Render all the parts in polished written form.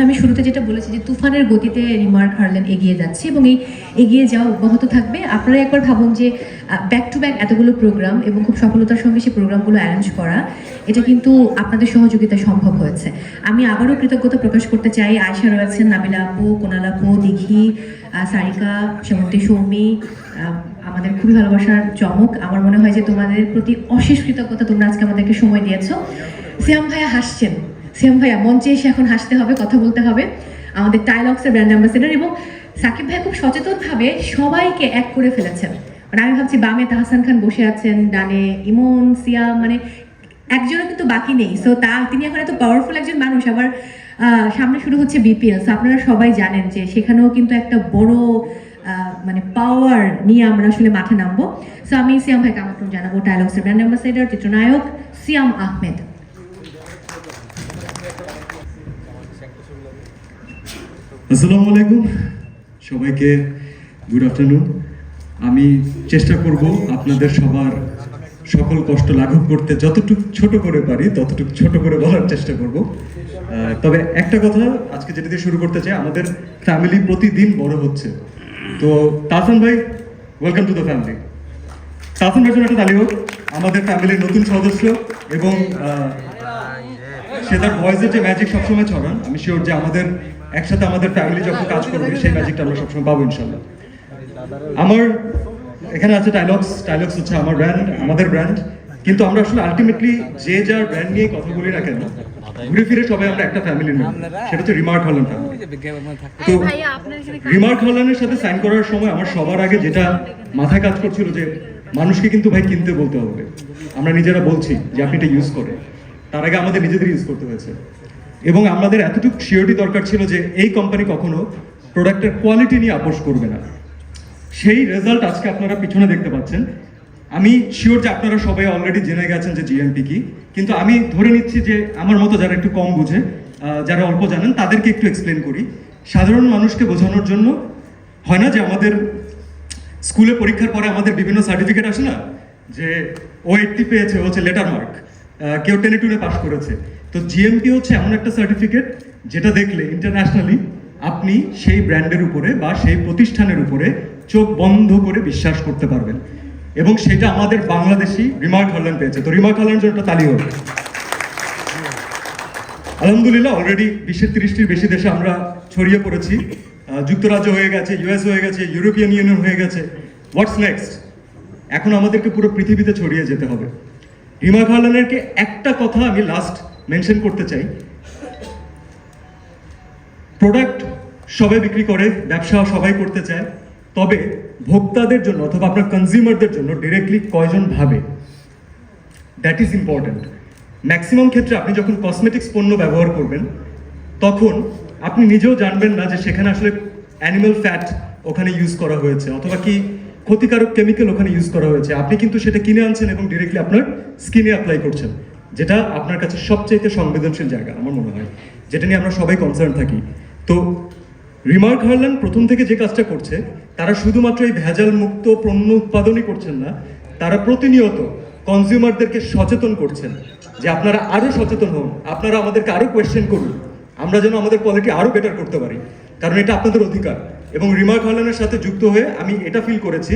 আমি শুরুতে যেটা বলেছি যে তুফানের গতিতে রিমার্ক হারল্যান্ড এগিয়ে যাচ্ছে এবং এই এগিয়ে যাওয়া অব্যাহত থাকবে। আপনারা একবার ভাবুন যে ব্যাক টু ব্যাক এতগুলো প্রোগ্রাম এবং খুব সফলতার সঙ্গে সেই প্রোগ্রামগুলো অ্যারেঞ্জ করা, এটা কিন্তু আপনাদের সহযোগিতায় সম্ভব হয়েছে। আমি আবারও কৃতজ্ঞতা প্রকাশ করতে চাই। আয়শা রয়েছেন, নাবিলা আপু, কোনাল আপু, দিঘি, সারিকা, সেমন্তী, সৌমি, আমাদের খুবই ভালোবাসার চমক। আমার মনে হয় যে তোমাদের প্রতি অশেষ কৃতজ্ঞতা, তোমরা আজকে আমাদেরকে সময় দিয়েছো। সিয়াম ভাইয়া হাসছেন, সিয়াম ভাইয়া মঞ্চে এসে এখন হাসতে হবে, কথা বলতে হবে, আমাদের টাইলক্সের ব্র্যান্ড অ্যাম্বাসেডর। এবং সাকিব ভাই খুব সচেতনভাবে সবাইকে এক করে ফেলেছেন। মানে আমি ভাবছি বামে তাহসান খান বসে আছেন, ডানে ইমন, সিয়াম, মানে একজনও কিন্তু বাকি নেই। সো তিনি এখন এত পাওয়ারফুল একজন মানুষ। আবার সামনে শুরু হচ্ছে বিপিএল, সো আপনারা সবাই জানেন যে সেখানেও কিন্তু একটা বড় মানে পাওয়ার নিয়ে আমরা আসলে মাঠে নামবো। সো আমি সিয়াম ভাইকে আমন্ত্রণ জানাবো, টাইলক্সের ব্র্যান্ড অ্যাম্বাসেডর, চিত্রনায়ক সিয়াম আহমেদ। আসসালামু আলাইকুম সবাইকে, গুড আফটারনুন। আমি চেষ্টা করব আপনাদের সবার সকল কষ্ট লাঘব করতে যতটুকু ছোট করে পারি ততটুকু ছোট করে বলার চেষ্টা করব। তবে একটা কথা আজকে যেটা দিয়ে শুরু করতে চাই, আমাদের ফ্যামিলি প্রতিদিন বড় হচ্ছে। তো তাহসান ভাই, welcome to the family. Tahsan ভাইয়ের জন্য একটা তালি হোক, আমাদের ফ্যামিলির নতুন সদস্য এবং সে তার ভয়েসের যে ম্যাজিক সবসময় ছড়ান। আমি শিওর যে আমাদের একসাথে আমাদের ফ্যামিলি যখন কাজ করবে সেই ম্যাজিকটা আমরা সবসময় পাবো ইনশাল্লাহ। আমার এখানে আছে টাইলক্স। টাইলক্স হচ্ছে আমার ব্র্যান্ড, আমাদের ব্র্যান্ড। কিন্তু আমরা আসলে আলটিমেটলি যে যার ব্র্যান্ড নিয়ে কথা বলি না কেন, ঘুরে ফিরে সবাই আমরা একটা ফ্যামিলির মেম্বার, সেটা হচ্ছে রিমার্ক হারল্যান্ড ফ্যামিলি। তো রিমার্ক হারল্যান্ডের সাথে সাইন করার সময় আমার সবার আগে যেটা মাথায় কাজ করছিল যে মানুষকে কিন্তু ভাই কিনতে বলতে হবে। আমরা নিজেরা বলছি যে আপনি এটা ইউজ করে, তার আগে আমাদের নিজেদের ইউজ করতে হয়েছে। এবং আমাদের এতটুকু শিওরিটি দরকার ছিল যে এই কোম্পানি কখনো প্রোডাক্টের কোয়ালিটি নিয়ে আপোষ করবে না। সেই রেজাল্ট আজকে আপনারা পিছনে দেখতে পাচ্ছেন। আমি শিওর যে আপনারা সবাই অলরেডি জেনে গেছেন যে জিএমপি কি, কিন্তু আমি ধরে নিচ্ছি যে আমার মতো যারা একটু কম বুঝে, যারা অল্প জানেন, তাদেরকে একটু এক্সপ্লেন করি। সাধারণ মানুষকে বোঝানোর জন্য হয় না যে আমাদের স্কুলে পরীক্ষার পরে আমাদের বিভিন্ন সার্টিফিকেট আসে না, যে ও 80 পেয়েছে, হচ্ছে লেটার মার্ক, কেউ 10-2 পাস করেছে। তো জিএমপি হচ্ছে এমন একটা সার্টিফিকেট যেটা দেখলে ইন্টারন্যাশনালি আপনি সেই ব্র্যান্ডের উপরে বা সেই প্রতিষ্ঠানের উপরে চোখ বন্ধ করে বিশ্বাস করতে পারবেন। এবং সেটা আমাদের বাংলাদেশি রিমার্ক হারল্যান্ড পেয়েছে। তো রিমার্ক হারল্যান্ড জন্য তালি হোক। আলহামদুলিল্লাহ অলরেডি বিশ্বের 30টির বেশি দেশে আমরা ছড়িয়ে পড়েছি। যুক্তরাজ্য হয়ে গেছে, ইউএস হয়ে গেছে, ইউরোপিয়ান ইউনিয়ন হয়ে গেছে। What's next? এখন আমাদেরকে পুরো পৃথিবীতে ছড়িয়ে যেতে হবে। রিমার্ক হারল্যান্ডেরকে একটা কথা আমি লাস্ট মেনশন করতে চাই, প্রোডাক্ট সবাই বিক্রি করে, ব্যবসা সবাই করতে চায়, তবে ভোক্তাদের জন্য অথবা আপনার কনজিউমারদের জন্য ডিরেক্টলি কয়জন ভাবে, দ্যাট ইজ ইম্পর্টেন্ট। ম্যাক্সিমাম ক্ষেত্রে আপনি যখন কসমেটিক্স পণ্য ব্যবহার করবেন তখন আপনি নিজেও জানবেন না যে সেখানে আসলে অ্যানিমাল ফ্যাট ওখানে ইউজ করা হয়েছে অথবা কি ক্ষতিকারক কেমিক্যাল ওখানে ইউজ করা হয়েছে। আপনি কিন্তু সেটা কিনে আনছেন এবং ডিরেক্টলি আপনার স্কিনে অ্যাপ্লাই করছেন, যেটা আপনার কাছে সবচাইতে সংবেদনশীল জায়গা আমার মনে হয়, যেটা নিয়ে আমরা সবাই কনসার্ন থাকি। তো রিমার্ক হারল্যান্ড প্রথম থেকে যে কাজটা করছে, তারা শুধুমাত্র এই ভেজাল মুক্ত পণ্য উৎপাদনই করছেন না, তারা প্রতিনিয়ত কনজিউমারদেরকে সচেতন করছেন যে আপনারা আরো সচেতন হন, আপনারা আমাদেরকে আরো কোয়েশ্চেন করুন, আমরা যেন আমাদের কোয়ালিটি আরো বেটার করতে পারি, কারণ এটা আপনাদের অধিকার। এবং রিমার্ক হারল্যান্ডের সাথে যুক্ত হয়ে আমি এটা ফিল করেছি,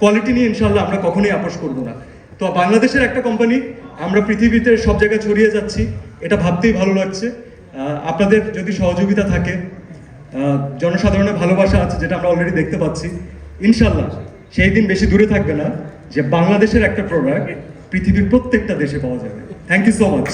কোয়ালিটি নিয়ে ইনশাল্লাহ আমরা কখনোই আপোষ করবো না। তো বাংলাদেশের একটা কোম্পানি, আমরা পৃথিবীতে সব জায়গায় ছড়িয়ে যাচ্ছি, এটা ভাবতেই ভালো লাগছে। আপনাদের যদি সহযোগিতা থাকে, জনসাধারণের ভালোবাসা আছে, যেটা আমরা অলরেডি দেখতে পাচ্ছি, ইনশাল্লাহ সেই দিন বেশি দূরে থাকবে না যে বাংলাদেশের একটা প্রোডাক্ট পৃথিবীর প্রত্যেকটা দেশে পাওয়া যাবে। Thank you so much.